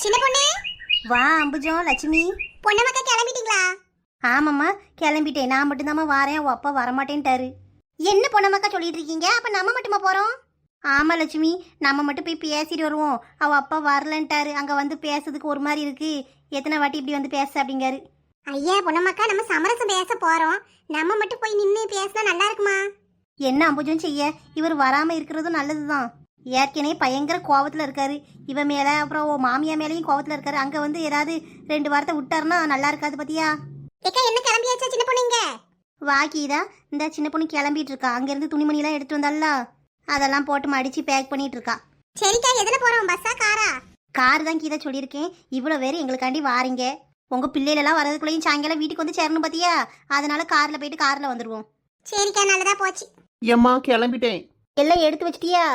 சின்ன பொண்ணு வா அம்புஜம் லட்சுமி. பொண்ணமக்கா கிளம்பிட்டீங்களா? ஆமாம்மா கிளம்பிட்டேன். நான் மட்டும்தாம்மா வாரேன், அவள் அப்பா வரமாட்டேன்ட்டாரு. என்ன பொண்ணமக்கா சொல்லிட்டு இருக்கீங்க? அப்ப நம்ம மட்டுமா போறோம்? ஆமாம் லட்சுமி, நம்ம மட்டும் போய் பேசிட்டு வருவோம். அவள் அப்பா வரலன்ட்டாரு. அங்கே வந்து பேசுறதுக்கு ஒரு மாதிரி இருக்கு. எத்தனை வாட்டி இப்படி வந்து பேச அப்படிங்காரு. ஐயா பொண்ணமக்கா, நம்ம சமரசம் பேச போறோம். நம்ம மட்டும் போய் நின்று பேசினா நல்லா இருக்குமா? என்ன அம்புஜம் செய்ய, இவர் வராமல் இருக்கிறதும் நல்லதுதான். ஏற்கனவே பயங்கர கோவத்தில் இருக்காரு இவன் மேலே, அப்புறம் ஓ மாமியா மேலேயும் கோவத்தில் இருக்காரு. அங்கே வந்து ஏதாவது 2 வாரத்தை விட்டாருன்னா நல்லா இருக்காது பத்தியா? ஏக்கா என்ன கிளம்பியாச்சா சின்ன பொண்ணுங்க? வாக்கிதா இந்த சின்ன பொண்ணு கிளம்பிட்டு இருக்கா. அங்கேருந்து துணிமணிலாம் எடுத்து வந்தால அதெல்லாம் போட்டு மடிச்சு பேக் பண்ணிட்டு இருக்கா. சரிக்கா, எதுல போறோம்? பஸ்ஸா காரா? கார் தான் கீதா சொல்லியிருக்கேன். இவ்வளோ பேர் எங்களுக்காண்டி வாரீங்க. உங்கள் பிள்ளைகளெல்லாம் வரதுக்குள்ளேயும் சாயங்காலம் வீட்டுக்கு வந்து சேரணும் பார்த்தியா? அதனால காரில் போயிட்டு காரில் வந்துடுவோம். சரிக்கா, நல்லதா போச்சு. ஏம்மா கிளம்பிட்டேன். எல்லாம் எடுத்து வச்சிட்டியா?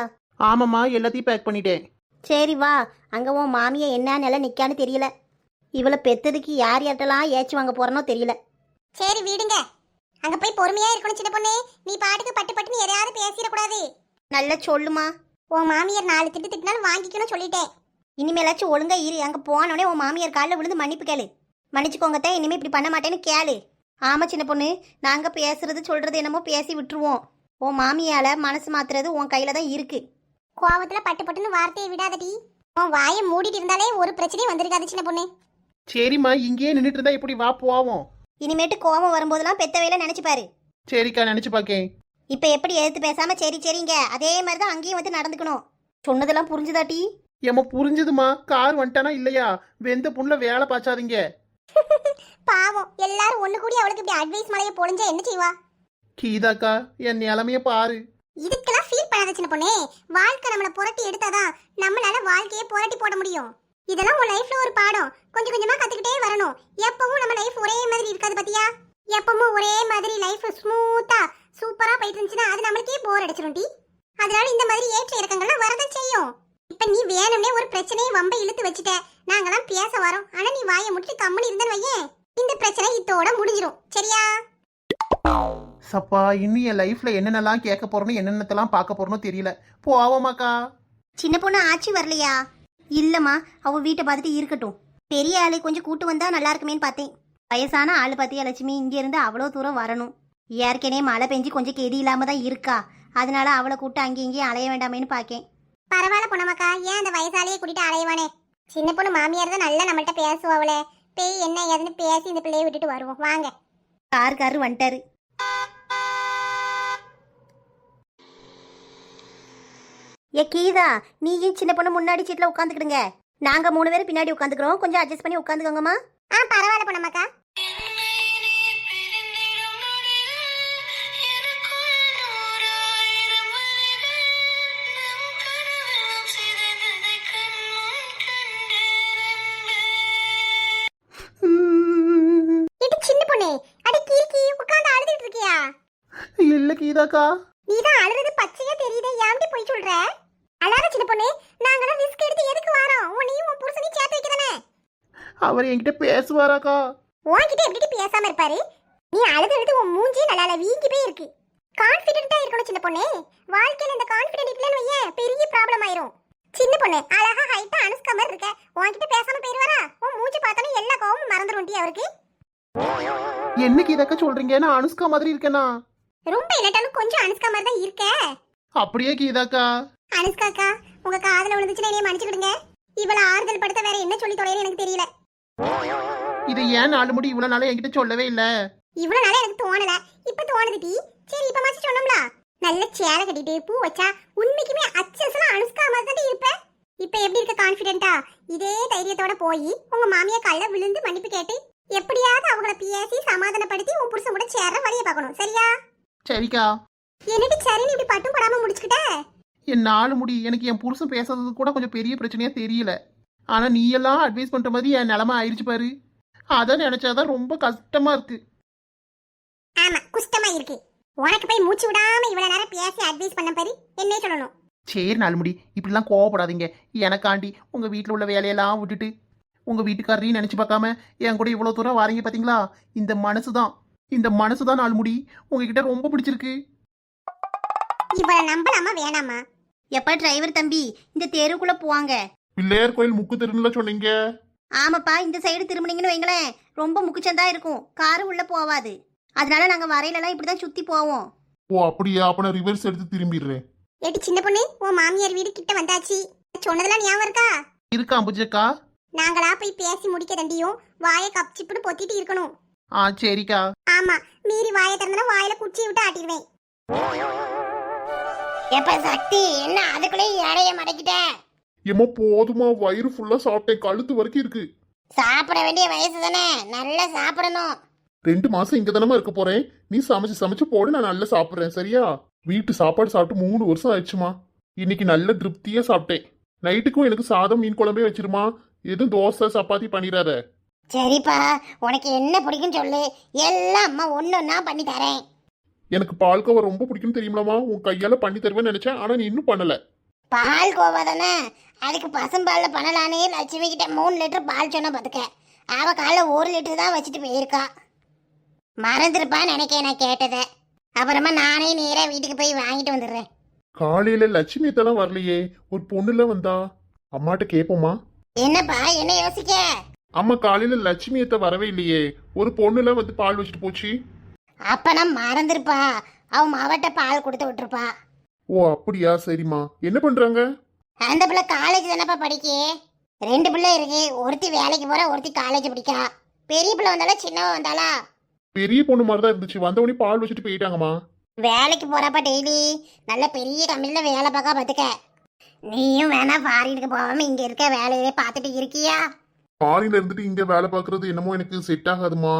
ஆமாம்மா, எல்லாத்தையும் பேக் பண்ணிட்டேன். சரி வா. அங்கே உன் மாமியை என்ன நிலை நிற்கான்னு தெரியல. இவளை பெத்ததுக்கு யார் யார்ட்டெல்லாம் ஏச்சு வாங்க போகிறனோ தெரியல. சரி வீடுங்க, அங்க போய் பொறுமையா இருக்கணும் சின்ன பொண்ணு. நீ பாட்டுக்கு பட்டு பட்டுன்னு எதையாவது பேசிடக்கூடாது. நல்லா சொல்லுமா. உன் மாமியார் 4 திட்டு திட்டினாலும் வாங்கிக்கணும் சொல்லிட்டேன். இனிமேலாச்சும் ஒழுங்கா இரு. அங்கே போனோடனே உன் மாமியார் காலில் விழுந்து மன்னிப்பு கேளு. மன்னிச்சுக்கோங்கத்தான், இனிமேல் இப்படி பண்ண மாட்டேன்னு கேளு. ஆமாம் சின்ன பொண்ணு, நாங்கள் பேசுறது சொல்கிறது என்னமோ பேசி விட்டுருவோம். உன் மாமியால் மனசு மாத்துறது உன் கையில் தான் இருக்கு. கோவத்துல பட்டு பட்டுன்னு வார்த்தையை விடாதடி. உன் வாயை மூடிட்டு இருந்தாலே ஒரு பிரச்சனையும் வந்திருக்காது சின்ன பொண்ணு. சரிம்மா, இங்கேயே நின்றுட்டு இருந்தா இப்படி வா போவோம். இனிமேட்டு கோவம் வரும்போதெல்லாம் பெத்த வேலை நினைச்சு பாரு. சரிக்கா, நினைச்சு பார்க்கேன். இப்ப எப்படி எதிர்த்து பேசாம சரி சரிங்க அதே மாதிரி தான் அங்கேயும் வந்து நடந்துக்கணும். சொன்னதெல்லாம் புரிஞ்சுதாட்டி? ஏம்மா புரிஞ்சுதுமா. கார் வந்துட்டானா இல்லையா? வெந்த புண்ணுல வேலை பாய்ச்சாதீங்க. பாவம், எல்லாரும் ஒண்ணு கூடி அவளுக்கு இப்படி அட்வைஸ் மலையை பொழிஞ்சா என்ன செய்வா? கீதாக்கா, என் நிலைமைய பாரு. இதுக்கெல்லாம் ஃபீல் பண்ணாத சின்ன பொண்ணே. வாழ்க்கை நம்மள புரட்டி எடுத்தாதான் நம்மளால வாழ்க்கையை புரட்டி போட முடியும். இதெல்லாம் உன் லைஃப்ல ஒரு பாடம். கொஞ்சம் கொஞ்சமா கத்துக்கிட்டே வரணும். எப்பவும் நம்ம லைஃப் ஒரே மாதிரி இருக்காது பாத்தியா? எப்பவும் ஒரே மாதிரி லைஃப் ஸ்மூத்தா சூப்பரா போயிட்டு இருந்துச்சுன்னா அது நம்மளுக்கே போர் அடிச்சிரும் டி. அதனால இந்த மாதிரி ஏற்ற இறக்கங்கள்லாம் வரதான் செய்யும். இப்ப நீ வேணும்னே ஒரு பிரச்சனையை வம்ப இழுத்து வச்சுட்ட. நாங்கெல்லாம் பேச வரோம், ஆனா நீ வாயை முடிச்சு கம்முன்னு இருந்தேன்னு வையேன், இந்த பிரச்சனை இதோட முடிஞ்சிரும். சரியா? சப்பா, இன்னும் என் லைஃப்ல என்னென்னலாம் கேட்க போறோன்னு என்னென்னத்தெல்லாம் பார்க்க போறோன்னு தெரியல. போவோமாக்கா. சின்ன பொண்ணு ஆச்சி வரலையா? இல்லம்மா, அவ வீட்டை பார்த்துட்டு இருக்கட்டும். பெரிய ஆளு கொஞ்சம் கூட்டு வந்தா நல்லா இருக்குமேன்னு பார்த்தேன். வயசான ஆளு பார்த்தியா லட்சுமி, இங்க இருந்து அவ்வளோ தூரம் வரணும். ஏற்கனவே மழை பெஞ்சு கொஞ்சம் கெதி இல்லாம தான் இருக்கா. அதனால அவளை கூட்டு அங்கேயும் இங்கேயும் அலைய வேண்டாமேன்னு பார்க்கேன். பரவாயில்ல பொண்ணமாக்கா, ஏன் அந்த வயசாலேயே கூட்டிட்டு அலையவானே. சின்ன பொண்ணு மாமியார் தான் நல்லா நம்மள்ட்ட பேசுவாங்களே. பேய் என்ன ஏதுன்னு பேசி இந்த பிள்ளையை விட்டுட்டு வருவோம் வாங்க. காரு வந்துட்டாரு. ஏ கீதா, நீயும் சின்ன பொண்ணு முன்னாடி சீட்ல உட்காந்துக்கிடுங்க. நாங்க 3 பேரும் பின்னாடி உட்காந்துக்கிறோம். கொஞ்சம் அட்ஜஸ்ட் பண்ணி உட்காந்துக்கோங்கம்மா. பரவாயில்ல பொண்ணமாக்கா. சின்ன பொண்ணு அடி கீக்கி உட்கார்ந்து அழுதுட்டு இருக்கியா? இல்ல கீதாக்கா. நீதான் அழுறது பச்சையா தெரியுதே, ஏன்டி போய் சொல்ற? அழாத சின்ன பொண்ணு, நாங்களாம் ரிஸ்க் எடுத்து எதுக்கு வரோம்? உன்னையும் உன் புருஷனையும் சேர்த்து வைக்கதானே. அவர் என்கிட்ட பேசுவாராக்கா? உன்கிட்ட எப்படி பேசாம இருப்பாரு? நீ அழுது உன் மூஞ்சியே நல்லா வீங்கி போய் இருக்கு. கான்ஃபிடென்ட்டா இருக்கணும் சின்ன பொண்ணு. வாழ்க்கையில இந்த கான்ஃபிடென்ட் இல்லன்னு வையேன், பெரிய ப்ராப்ளம் ஆயிரும். சின்ன பொண்ணு அழகா ஹைட்டா அனுஷ்கா மாதிரி இருக்க. உன்கிட்ட பேசாம போயிருவாரா? உன் மூஞ்சி பார்த்தாலும் எல்லா கோவமும் மறந்துடும் டி அவருக்கு. என்ன கீதாக்கா சொல்றீங்க? நான் அனுஷ்கா மாதிரி இருக்கேனா? ரொம்ப இல்லட்டாலும் கொஞ்சம் அனுஷ்கா மாதிரி தான் இருக்க. அப்படியே கீதாக்கா? அனுஷ்காக்கா, உங்க காதுல விழுந்துச்சுன்னா என்னைய மன்னிச்சுக்கிடுங்க. இவள ஆறுதல் படுத்த வேற என்ன சொல்லி தொலைன்னு எனக்கு தெரியல. இது ஏன் 4 முடி இவ்வளவு நாளா என்கிட்ட சொல்லவே இல்ல? இவ்வளவு நாளா எனக்கு தோணல, இப்ப தோணுது டி. சரி இப்ப மாச்சு சொன்னோம்ல, நல்ல சேலை கட்டிட்டு பூ வச்சா உண்மைக்குமே அச்சசலா அனுஷ்கா மாதிரி தான் இருப்ப. இப்ப எப்படி இருக்க கான்ஃபிடென்ட்டா? இதே தைரியத்தோட போய் உங்க மாமியா கால்ல விழுந்து மன்னிப்பு கேட்டு எப்படியாவது அவங்கள பேசி சமாதானப்படுத்தி உன் புருஷன் கூட சேர வழிய பார்க்கணும். சரியா? சரிக்கா. என்னடி சரின்னு இப்படி பட்டும் படாம முடிச்சுக்கிட்ட? என் 4 முடி எனக்கு என் புருஷன் பேசுறது கூட கொஞ்சம் பெரிய பிரச்சனையா தெரியல. ஆனா நீ எல்லாம் அட்வைஸ் பண்ற மாதிரி என் நிலைமை ஆயிடுச்சு பாரு. அதை நினைச்சாதான் ரொம்ப கஷ்டமா இருக்கு. ஆமா, குஷ்டமா இருக்கு. உனக்கு போய் மூச்சு விடாம இவ்வளவு நேரம் பேசி அட்வைஸ் பண்ண பாரு, என்ன சொல்லணும்? சரி 4 முடி, இப்படிலாம் கோவப்படாதீங்க. எனக்காண்டி உங்க வீட்டுல உள்ள வேலையெல்லாம் விட்டுட்டு உங்க வீட்டுக்காரரையும் நினைச்சு பார்க்காம என் கூட இவ்வளவு தூரம் வாரீங்க பாத்தீங்களா? இந்த மனசுதான் 4 முடி உங்ககிட்ட ரொம்ப பிடிச்சிருக்கு. இவள நம்பலாமா வேணாமா? எப்ப டிரைவர் தம்பி, இந்த தெருக்குள்ள போவாங்க. பிள்ளையார் கோயில் முக்கு திருநூல சொன்னீங்க. ஆமாப்பா, இந்த சைடு திரும்பினீங்கன்னு வைங்களேன், ரொம்ப முக்குச்சந்தா இருக்கும், காரு உள்ள போவாது. அதனால நாங்க வரையிலலாம் இப்படிதான் சுத்தி போவோம். ஓ அப்படியா, அப்ப நான் ரிவர்ஸ் எடுத்து திரும்பிடுறேன். ஏட்டி சின்ன பொண்ணு, உன் மாமியார் வீடு கிட்ட வந்தாச்சு. சொன்னதெல்லாம் ஞாபகம் இருக்கா? இருக்கா அம்புஜக்கா? நாங்களா போய் பேசி முடிக்க தண்டியும் வாயை கப்சிப்புன்னு பொத்திட்டு இருக்கணும். ஆ சரிக்கா. ஆமா, மீறி வாயை திறந்தனா வாயில குச்சி விட்டு ஆட்டிடுவேன். எப்ப சக்தி, என்ன அதுக்குள்ளே இடைய மடக்கிட்ட? ஏமா போதுமா, வயிறு ஃபுல்லா சாப்பிட்டேன், கழுத்து வரைக்கும் இருக்கு. சாப்பிட வேண்டிய வயசு தானே, நல்லா சாப்பிடணும். 2 மாசம் இங்க தானமா இருக்க போறேன். நீ சமைச்சு சமைச்சு போடு, நான் நல்லா சாப்பிடுறேன் சரியா? வீட்டு சாப்பாடு சாப்பிட்டு 3 வருஷம் ஆயிடுச்சுமா. இன்னைக்கு நல்ல திருப்தியா சாப்பிட்டேன். நைட்டுக்கும் எனக்கு சாதம் மீன் குழம்பே வச்சிருமா. எதுவும் தோசை சப்பாத்தி பண்ணிடாத. சரிப்பா, உனக்கு என்ன பிடிக்கும் சொல்லு, எல்லாம் அம்மா ஒன்னொன்னா பண்ணி தரேன். எனக்கு பால்கோவா ரொம்ப பிடிக்கும் தெரியுமாமா. உன் கையால பண்ணி தருவேன்னு நினைச்சேன், ஆனா நீ இன்னும் பண்ணல. பால் கோவா தானே, அதுக்கு பசும்பாலில் பண்ணலானே லட்சுமி கிட்ட 3 லிட்டர் பால் சொன்ன பார்த்துக்க. அவ காலைல 1 லிட்டர் தான் வச்சுட்டு போயிருக்கா. மறந்துருப்பான்னு நினைக்கேன் நான் கேட்டதை. அப்புறமா நானே நேராக வீட்டுக்கு போய் வாங்கிட்டு வந்துடுறேன். காலையில லட்சுமி இதெல்லாம் வரலையே, ஒரு பொண்ணுல வந்தா. அம்மாட்ட கேப்போமா? என்னப்பா, என்ன யோசிக்க? அம்மா காலையில லட்சுமி அத்தை வரவே இல்லையே, ஒரு பொண்ணுல வந்து பால் வச்சுட்டு போச்சு. அப்ப நான் மறந்துருப்பா, அவன் மாவட்ட பால் கொடுத்து விட்டுருப்பா. ஓ அப்படியா, சரிம்மா. என்ன பண்றாங்க? அந்த பிள்ளை காலேஜ் தானப்பா படிக்கே. 2 பிள்ளை இருக்கு, ஒருத்தி வேலைக்கு போறா, ஒருத்தி காலேஜ் படிக்கா. பெரிய பிள்ளை வந்தாலா சின்னவ வந்தாளா? பெரிய பொண்ணு மாதிரி தான் இருந்துச்சு, வந்தவொடனே பால் வச்சுட்டு போயிட்டாங்கம்மா. வேலைக்கு போறப்ப டெய்லி நல்ல பெரிய கம்பெனில வேலை பார்க்க பார்த்துக்க. நீயும் வேணா ஃபாரினுக்கு போகாம இங்க இருக்க வேலையே பார்த்துட்டு இருக்கியா? ஃபாரின்ல இருந்துட்டு இங்க வேலை பார்க்கறது என்னமோ எனக்கு செட் ஆகாதுமா.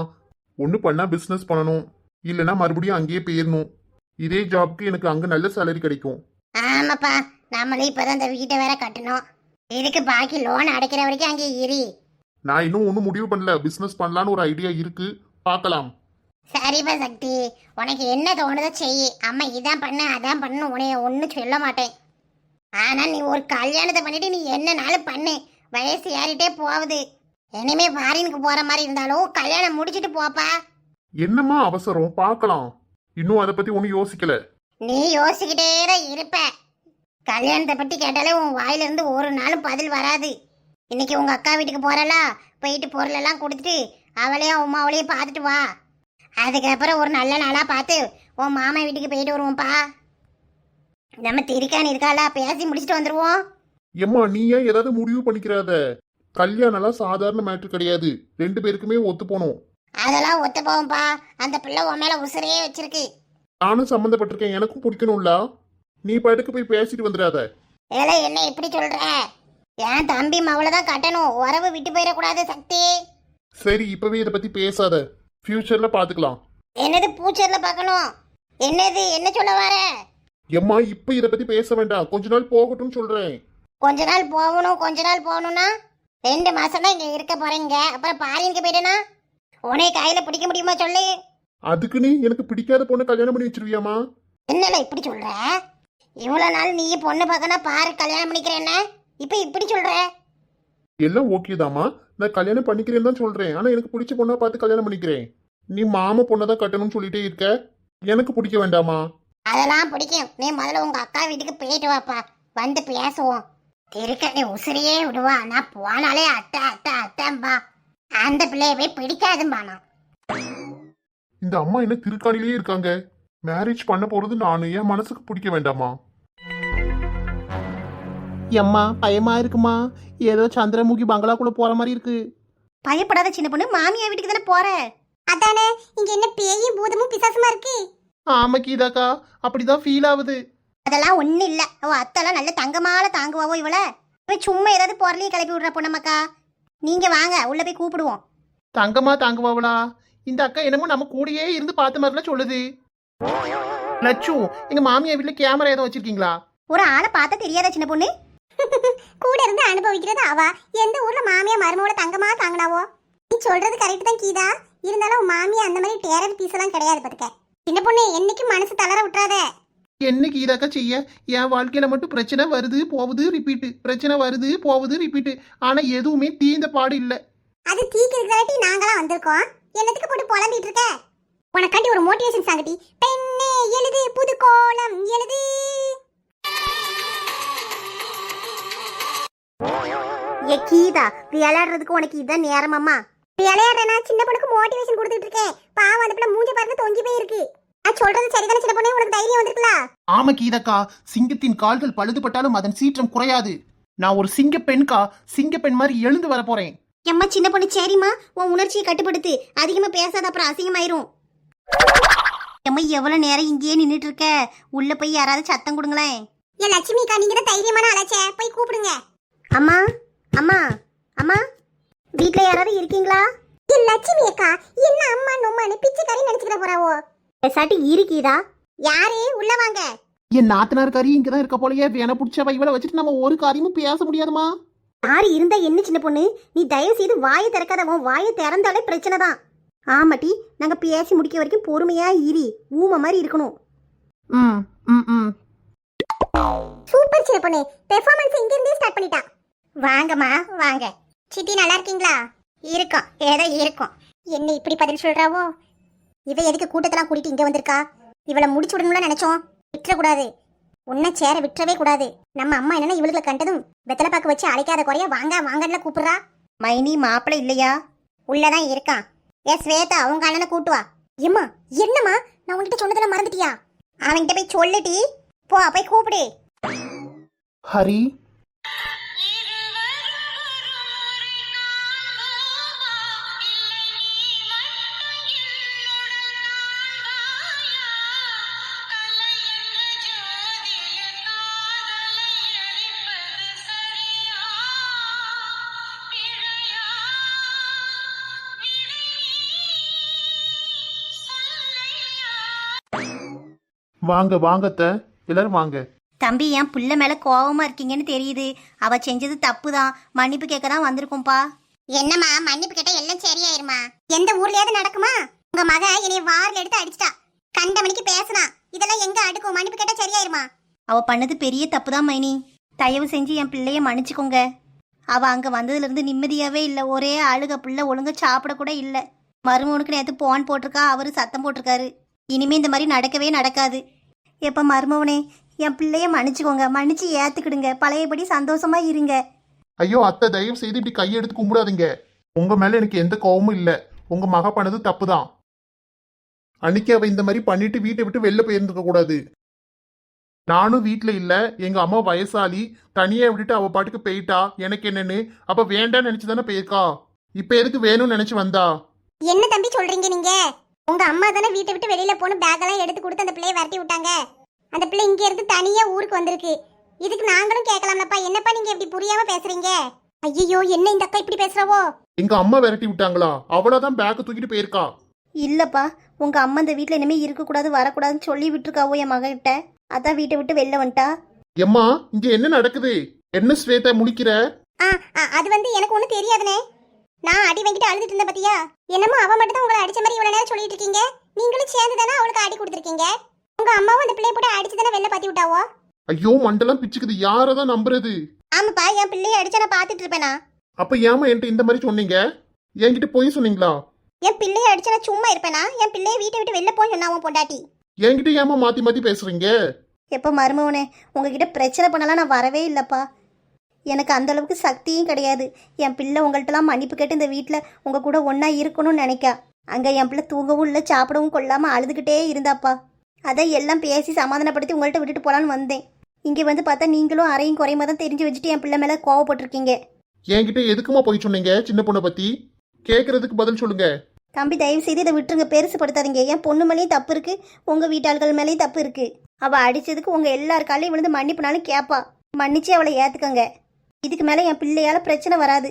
ஒண்ணு பண்ணா பிசினஸ் பண்ணணும், இல்லைன்னா மறுபடியும் அங்கேயே போயிடணும். இதே ஜாப்க்கு எனக்கு அங்க நல்ல சேலரி கிடைக்கும். ஆமாப்பா, நம்மளே இப்பதான் இந்த வீட்டை வேற கட்டணும். இதுக்கு பாக்கி லோன் அடைக்கிற வரைக்கும் அங்கே இரு. நான் இன்னும் ஒன்றும் முடிவு பண்ணல, பிசினஸ் பண்ணலான்னு ஒரு ஐடியா இருக்கு, பார்க்கலாம். சரிப்பா சக்தி, உனக்கு என்ன தோணுதோ செய். அம்மா இதான் பண்ண அதான் பண்ணு உனைய ஒன்றும் சொல்ல மாட்டேன். ஆனா நீ ஒரு கல்யாணத்தை பண்ணிட்டு நீ என்னனாலும் பண்ணு, வயசு ஏறிட்டே போகுது. இனிமே ஃபாரினுக்கு போற மாதிரி இருந்தாலும் கல்யாணம் முடிச்சிட்டு போப்பா. என்னம்மா அவசரம், பார்க்கலாம். இன்னும் அதை பத்தி ஒன்றும் யோசிக்கல. நீ யோசிக்கிட்டே தான் இருப்ப. கல்யாணத்தை பத்தி கேட்டாலே உன் வாயில இருந்து ஒரு நாளும் பதில் வராது. இன்னைக்கு உங்க அக்கா வீட்டுக்கு போறலா, போயிட்டு பொருள் எல்லாம் கொடுத்துட்டு அவளையும் உமாவளையும் பார்த்துட்டு வா. அதுக்கப்புறம் ஒரு நல்ல நாளா பார்த்து உன் மாமா வீட்டுக்கு போயிட்டு வருவோம்ப்பா. நம்ம திரிக்கான் இருக்காளா, பேசி முடிச்சுட்டு வந்துருவோம். ஏம்மா நீ ஏன் ஏதாவது முடிவு பண்ணிக்கிறாத? கல்யாணம்லாம் சாதாரண மேட்ரு கிடையாது, 2 பேருக்குமே ஒத்து போகணும். அதெல்லாம் ஒத்து போவோம்ப்பா, அந்த பிள்ளை உன் மேல உசுரையே வச்சிருக்கு. நானும் சம்மந்தப்பட்டிருக்கேன், எனக்கும் பிடிக்கணும்ல. நீ பாட்டுக்கு போய் பேசிட்டு வந்துடாத. ஏல என்ன இப்படி சொல்ற? என் தம்பி மவளை தான் கட்டணும், உறவு விட்டு போயிடக்கூடாது சக்தி. சரி இப்பவே இதை பத்தி பேசாத, ஃபியூச்சர்ல பாத்துக்கலாம். என்னது பூச்சர்ல பார்க்கணும்? என்னது, என்ன சொல்ல வர? எம்மா இப்ப இதை பத்தி பேச வேண்டாம், கொஞ்ச நாள் போகட்டும் சொல்றேன். கொஞ்ச நாள் போகணும், கொஞ்ச நாள் போகணும்னா 2 மாசம் தான் இங்க இருக்க போறீங்க. அப்புறம் பாரினுக்கு போயிட்டேனா உன்னை கையில பிடிக்க முடியுமா சொல்லு? அதுக்கு நீ எனக்கு பிடிக்காத பொண்ணை கல்யாணம் பண்ணி வச்சிருவியாமா? என்னல இப்படி சொல்ற? இவ்வளவு நாள் நீ பொண்ணு பார்க்கனா பாரு கல்யாணம் பண்ணிக்கிறேன்னா இப்ப இப்படி சொல்ற? எல்லாம் ஓகே தாமா, நான் கல்யாணம் பண்ணிக்கிறேன்னு தான் சொல்றேன். ஆனா எனக்கு பிடிச்ச பொண்ணா பார்த்து கல்யாணம் பண்ணிக்கிறேன். நீ மாமா பொண்ணை தான் கட்டணும்னு சொல்லிட்டே இருக்க, எனக்கு பிடிக்க வேண்டாமா? அதெல்லாம் பிடிக்கும். நீ முதல்ல உங்க அக்கா வீட்டுக்கு போயிட்டு வாப்பா, வந்து பேசுவோம். திருக்க நீ உசிரியே விடுவா, நான் போனாலே அட்டை அட்டை அட்டம்பா. அந்த பிள்ளைய போய் பிடிக்காதும்பானா. இந்த அம்மா என்ன திருக்காணிலேயே இருக்காங்க. மேரேஜ் பண்ண போறது நானு, என் மனசுக்கு பிடிக்க வேண்டாமா? எம்மா பயமா இருக்குமா? ஏதோ சந்திரமுகி பங்களாக்குள்ள போற மாதிரி இருக்கு. பயப்படாத சின்ன பொண்ணு, மாமியா வீட்டுக்கு தானே போற. அதானே, இங்க என்ன பேயும் பூதமும் பிசாசுமா இருக்கு? ஆமா கீதாக்கா, அப்படிதான் ஃபீல் ஆகுது. அதெல்லாம் ஒண்ணு இல்ல, அவ அத்தெல்லாம் நல்ல தங்கமால தாங்குவாவோ இவள. இவ சும்மா ஏதாவது பொருளையும் கிளப்பி விடுற பொண்ணம்மாக்கா. நீங்க வாங்க உள்ள போய் கூப்பிடுவோம். தங்கமா தாங்குவாவளா? இந்த அக்கா என்னமோ நம்ம கூடயே இருந்து பார்த்த மாதிரிலாம் சொல்லுது. லட்சு, எங்க மாமியார் வீட்டுல கேமரா ஏதோ வச்சிருக்கீங்களா? ஒரு ஆளை பார்த்தா தெரியாத சின்ன பொண்ணு? கூட இருந்து அனுபவிக்கிறது அவ. எந்த ஊர்ல மாமியா மருமோட தங்கமா தாங்கினாவோ? நீ சொல்றது கரெக்ட் தான் கீதா. இருந்தாலும் உன் மாமியா அந்த மாதிரி டேரர் பீஸ் எல்லாம் கிடையாது பாத்துக்க. சின்ன பொண்ணு, என்னைக்கும் மனசு தளர விட்டுறாத. என்ன கீதாக்கா செய்ய? என் வாழ்க்கையில மட்டும் பிரச்சனை வருது போகுது ரிப்பீட்டு, பிரச்சனை வருது போகுது ரிப்பீட்டு. ஆனா எதுவுமே தீந்த பாடு இல்ல. அது தீக்கிறதுக்காட்டி நாங்களாம் வந்திருக்கோம். என்னத்துக்கு போட்டு புலம்பிட்டு இருக்க? உனக்காண்டி ஒரு மோட்டிவேஷன் சாங்கடி. பெண்ணே எழுது புது கோலம் எழுது. ஏ கீதா விளையாடுறதுக்கு உனக்கு இதான் நேரமாம்மா. விளையாடுறேன்னா சின்ன பொண்ணுக்கு மோட்டிவேஷன் கொடுத்துட்டு இருக்கேன். பாவம் அந்த பிள்ளை மூஞ்ச பாருங்க தொங்கி போய் இருக்கு. நான் சொல்றது சரிதானே சின்ன பொண்ணே, உனக்கு தைரியம் வந்திருக்கல? ஆமா கீதக்கா, சிங்கத்தின் கால்கள் பழுதுபட்டாலும் அதன் சீற்றம் குறையாது. நான் ஒரு சிங்க பெண்கா, சிங்க பெண் மாதிரி எழுந்து வர போறேன். எம்மா சின்ன பொண்ணு சரிம்மா, உன் உணர்ச்சியை கட்டுப்படுத்து. அதிகமா பேசாத, அப்புறம் அசிங்கமாயிரும். எம்மா எவ்வளவு நேரம் இங்கேயே நின்றுட்டு இருக்க? உள்ள போய் யாராவது சத்தம் கொடுங்களேன். ஏன் லட்சுமிக்கா, நீங்க தான் தைரியமான ஆளாச்சே, போய் கூப்பிடுங்க. அம்மா அம்மா அம்மா, வீட்ல யாராவது இருக்கீங்களா? ஏன் லட்சுமி அக்கா, என்ன அம்மா நொம்மானு பிச்சைக்காரி நினைச்சுக்கிற போறாவோ? சாட்டி இருக்கீதா? யாரு? உள்ள வாங்க. என் நாத்தனார் காரி இங்கதான் இருக்க போலயே. வேண பிடிச்ச வைவலை வச்சுட்டு நம்ம ஒரு காரியமும் பேச முடியாதுமா. யாரு இருந்தா என்ன சின்ன பொண்ணு, நீ தயவு செய்து வாயை திறக்காத. உன் வாயை திறந்தாலே பிரச்சனை தான். ஆமாட்டி, நாங்க பேசி முடிக்க வரைக்கும் பொறுமையா இரி. ஊமை மாதிரி இருக்கணும். ம் ம் ம் சூப்பர் சின்ன பொண்ணு, பெர்ஃபார்மன்ஸ் இங்க இருந்தே ஸ்டார்ட் பண்ணிட்டா. வாங்கம்மா வாங்க. சித்தி நல்லா இருக்கீங்களா? இருக்கோம், ஏதோ இருக்கும். என்ன இப்படி பதில் சொல்றாவோ? இவ எதுக்கு கூட்டத்தெல்லாம் கூட்டிட்டு இங்க வந்திருக்கா? இவளை முடிச்சு விடணும்னு நினைச்சோம், விட்டுறக்கூடாது. உன்னை சேர விட்டுறவே கூடாது. நம்ம அம்மா என்னன்னா இவளுக்கு கண்டதும் வெத்தலை பாக்கு வச்சு அழைக்காத குறைய வாங்க வாங்கன்னு கூப்பிடுறா. மைனி மாப்பிள்ளை இல்லையா? உள்ளதான் இருக்கான். ஸ்வேதா அவங்க அண்ணனை கூட்டுவா. ஏம்மா என்னம்மா, நான் உன்கிட்ட சொன்னதெல்லாம் மறந்துட்டியா? அவன்கிட்ட போய் சொல்லுட்டி, போ போய் கூப்பிடு. ஹரி, வாங்க வாங்கத்த, எல்லாரும் வாங்க. தம்பி, என் புள்ள மேல கோவமா இருக்கீங்கன்னு தெரியுது. அவ செஞ்சது தப்பு தான், மன்னிப்பு கேட்க தான் வந்திருக்கோம்ப்பா. என்னம்மா மன்னிப்பு கேட்டா எல்லாம் சரியாயிருமா? எந்த ஊர்லயாவது நடக்குமா? உங்க மக என்னைய வாரில் எடுத்து அடிச்சிட்டா, கண்ட மணிக்கு பேசினா. இதெல்லாம் எங்க அடுக்கும்? மன்னிப்பு கேட்டா சரியாயிருமா? அவ பண்ணது பெரிய தப்பு தான் மைனி. தயவு செஞ்சு என் பிள்ளைய மன்னிச்சுக்கோங்க. அவ அங்க வந்ததுல இருந்து நிம்மதியாவே இல்ல. ஒரே அழுக, புள்ள ஒழுங்கா சாப்பிட கூட இல்ல. மருமவனுக்கு நேத்து போன் போட்டிருக்கா, அவரு சத்தம் போட்டிருக்காரு. இனிமே இந்த மாதிரி நடக்கவே நடக்காது. எப்ப மருமவனே, என் பிள்ளைய மன்னிச்சுக்கோங்க, மன்னிச்சு ஏத்துக்கிடுங்க, பழையபடி சந்தோஷமா இருங்க. ஐயோ அத்தை, தயவு செய்து இப்படி கையெடுத்து கும்பிடாதீங்க. உங்க மேல எனக்கு எந்த கோவமும் இல்ல. உங்க மக பண்ணது தப்பு தான். அன்னைக்கு அவ இந்த மாதிரி பண்ணிட்டு வீட்டை விட்டு வெளில போயிருந்துக்க கூடாது. நானும் வீட்டுல இல்ல, எங்க அம்மா வயசாலி, தனியா விட்டுட்டு அவ பாட்டுக்கு போயிட்டா. எனக்கு என்னன்னு அப்ப வேண்டான்னு நினைச்சுதானே போயிருக்கா. இப்ப எதுக்கு வேணும்னு நினைச்சு வந்தா? என்ன தம்பி சொல்றீங்க நீங்க? உங்க அம்மா தானே வீட்டை விட்டு வெளியில போன பேக் எல்லாம் எடுத்து கொடுத்து அந்த பிள்ளைய விரட்டி விட்டாங்க. அந்த பிள்ளை இங்க இருந்து தனியா ஊருக்கு வந்திருக்கு. இதுக்கு நாங்களும் கேட்கலாம்லப்பா. என்னப்பா நீங்க இப்படி புரியாம பேசுறீங்க? ஐயோ, என்ன இந்த அக்கா இப்படி பேசுறவோ? எங்க அம்மா விரட்டி விட்டாங்களா? அவளதான் பேக்க தூக்கிட்டு போயிருக்கா. இல்லப்பா, உங்க அம்மா இந்த வீட்டுல இனிமே இருக்கக்கூடாது, வரக்கூடாதுன்னு சொல்லி விட்டுருக்காவோ என் மகன்கிட்ட. அதான் வீட்டை விட்டு வெளில வந்துட்டா. எம்மா, இங்க என்ன நடக்குது? என்ன ஸ்வேதா முழிக்கிற? அது எனக்கு ஒண்ணு தெரியாதுனே. நான் அடி வாங்கிட்டு அழுதுட்டு இருந்தேன் பாத்தியா? என்னமோ அவ மட்டும் தான் உங்களை அடிச்ச மாதிரி இவ்வளவு நேரம் சொல்லிட்டு இருக்கீங்க. நீங்களும் சேர்ந்து தானே அவளுக்கு அடி கொடுத்துருக்கீங்க. உங்க அம்மாவும் அந்த பிள்ளைய போட்டு அடிச்சு தானே வெளில பாத்தி விட்டாவோ? ஐயோ மண்டலம் பிச்சுக்குது. யாரதான் நம்புறது? ஆமாப்பா, என் பிள்ளைய அடிச்சா நான் பாத்துட்டு இருப்பேனா? அப்ப ஏமா என்கிட்ட இந்த மாதிரி சொன்னீங்க? என்கிட்ட போய் சொன்னீங்களா? என் பிள்ளைய அடிச்சா நான் சும்மா இருப்பேனா? என் பிள்ளைய வீட்டை விட்டு வெளில போய் சொன்னா உன் பொண்டாட்டி. என்கிட்ட ஏமா மாத்தி மாத்தி பேசுறீங்க? எப்போ மருமவனே, உங்ககிட்ட பிரச்சனை பண்ணலாம் நான் வரவே இல்லைப்பா. எனக்கு அந்த அளவுக்கு சக்தியும் கிடையாது. என் பிள்ளை உங்கள்கிட்டலாம் மன்னிப்பு கேட்டு இந்த வீட்டில் உங்கள் கூட ஒன்றா இருக்கணும்னு நினைக்கா. அங்கே என் பிள்ளை தூங்கவும் இல்லை, சாப்பிடவும் கொள்ளாமல் அழுதுகிட்டே இருந்தாப்பா. அதை எல்லாம் பேசி சமாதானப்படுத்தி உங்கள்கிட்ட விட்டுட்டு போகலான்னு வந்தேன். இங்கே வந்து பார்த்தா நீங்களும் அறையும் குறையுமா தான் தெரிஞ்சு வச்சுட்டு என் பிள்ளை மேலே கோவப்பட்டிருக்கீங்க. என்கிட்ட எதுக்குமா போய் சொன்னீங்க? சின்ன பொண்ணை பற்றி கேட்கறதுக்கு பதில் சொல்லுங்க. தம்பி, தயவு செய்து இதை விட்டுருங்க, பெருசுப்படுத்தாதீங்க. என் பொண்ணு மேலேயும் தப்பு இருக்குது, உங்கள் வீட்டாள்கள் மேலேயும் தப்பு இருக்குது. அவள் அடித்ததுக்கு உங்கள் எல்லாருக்காலையும் விழுந்து மன்னிப்புனாலும் கேட்பா. மன்னிச்சு அவளை ஏற்றுக்கங்க. இதுக்கு மேலே என் பிள்ளையால் பிரச்சனை வராது.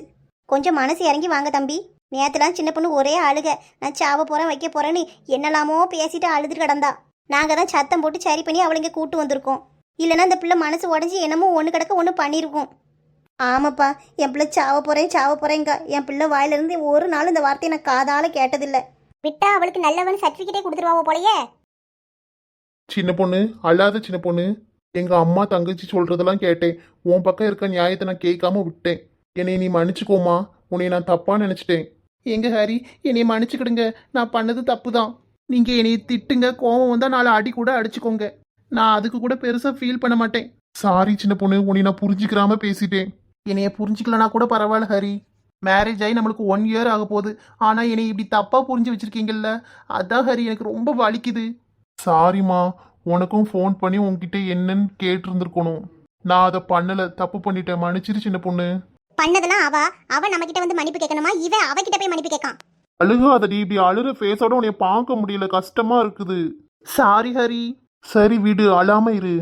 கொஞ்சம் மனசு இறங்கி வாங்க தம்பி. நேற்றுலாம் சின்ன பொண்ணு ஒரே அழுக. நான் சாவ போகிறேன், வைக்க போகிறேன்னு என்னெல்லாமோ பேசிட்டு அழுதுட்டு கிடந்தா. நாங்கள் தான் சத்தம் போட்டு சரி பண்ணி அவளை இங்கே கூட்டு வந்திருக்கோம். இல்லைன்னா இந்த பிள்ளை மனசு உடஞ்சி என்னமோ ஒன்று கிடக்க ஒன்று பண்ணியிருக்கோம். ஆமாப்பா, என் பிள்ளை சாவ போகிறேங்க. என் பிள்ளை வாயிலிருந்து ஒரு நாள் இந்த வார்த்தையை நான் காதால கேட்டதில்லை. விட்டா அவளுக்கு நல்லவன் சர்டிஃபிகேட்டே கொடுத்துருவாவோ போலயே. சின்ன பொண்ணு அல்லாத சின்ன பொண்ணு, எங்க அம்மா தங்கச்சி சொல்றதெல்லாம் கேட்டேன். உன் பக்கம் இருக்க நியாயத்தை நான் கேட்காம விட்டேன். என்னை நீ மன்னிச்சுக்கோமா. உன்னை நான் தப்பா நினைச்சிட்டேன். எங்க ஹரி, என்னைய மன்னிச்சுக்கிடுங்க. நான் பண்ணது தப்பு தான். நீங்க என்னைய திட்டுங்க, கோவம் வந்தா 4 அடி கூட அடிச்சுக்கோங்க. நான் அதுக்கு கூட பெருசா ஃபீல் பண்ண மாட்டேன். சாரி சின்ன பொண்ணு, உன்னை நான் புரிஞ்சுக்கிறாம பேசிட்டேன். என்னைய புரிஞ்சுக்கலனா கூட பரவாயில்ல ஹரி. மேரேஜ் ஆகி நம்மளுக்கு 1 இயர் ஆக போகுது. ஆனா என்னை இப்படி தப்பா புரிஞ்சு வச்சிருக்கீங்கல்ல, அதான் ஹரி எனக்கு ரொம்ப வலிக்குது. சாரிம்மா, உனக்கும் ஃபோன் பண்ணி உன்கிட்ட என்னன்னு கேட்டிருந்திருக்கணும். நான் அதை பண்ணல, தப்பு பண்ணிட்டேன், மன்னிச்சிரு சின்ன பொண்ணு. பண்ணதெல்லாம் அவ நம்ம கிட்ட வந்து மன்னிப்பு கேட்கணுமா, இவன் அவகிட்ட போய் மன்னிப்பு கேட்கான். அழுகாதடி, இப்படி அழுற ஃபேஸோட உன்னைய பார்க்க முடியல, கஷ்டமா இருக்குது. சாரி ஹரி. சரி விடு, அழாம இரு.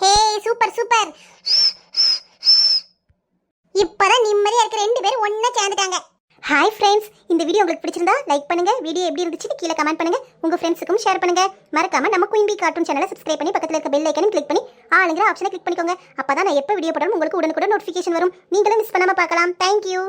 ஹே சூப்பர் சூப்பர். இப்பதான் நிம்மதியா இருக்க 2 பேரும் ஒண்ணா சேர்ந்துட்டாங்க. ஹாய் ஃப்ரெண்ட்ஸ், இந்த வீடியோ உங்களுக்கு பிடிச்சிருந்தா லைக் பண்ணுங்க, வீடியோ எப்படி இருந்துச்சுன்னு கீழே கமெண்ட் பண்ணுங்க, உங்க ஃப்ரெண்ட்ஸுக்கும் ஷேர் பண்ணுங்க. மறக்காம நம்ம குயின் பீ கார்ட்டூன் சேனலை சப்ஸ்கிரைப் பண்ணி பக்கத்துல இருக்க பெல் ஐக்கனை கிளிக் பண்ணி ஆளுங்கிற ஆப்ஷனை கிளிக் பண்ணிக்கோங்க. அப்பதான் நான் எப்போ வீடியோ போட்டாலும் உங்களுக்கு உடனுக்குடன் நோட்டிஃபிகேஷன் வரும். நீங்களும் மிஸ் பண்ணாம பார்க்கலாம். தேங்க்யூ.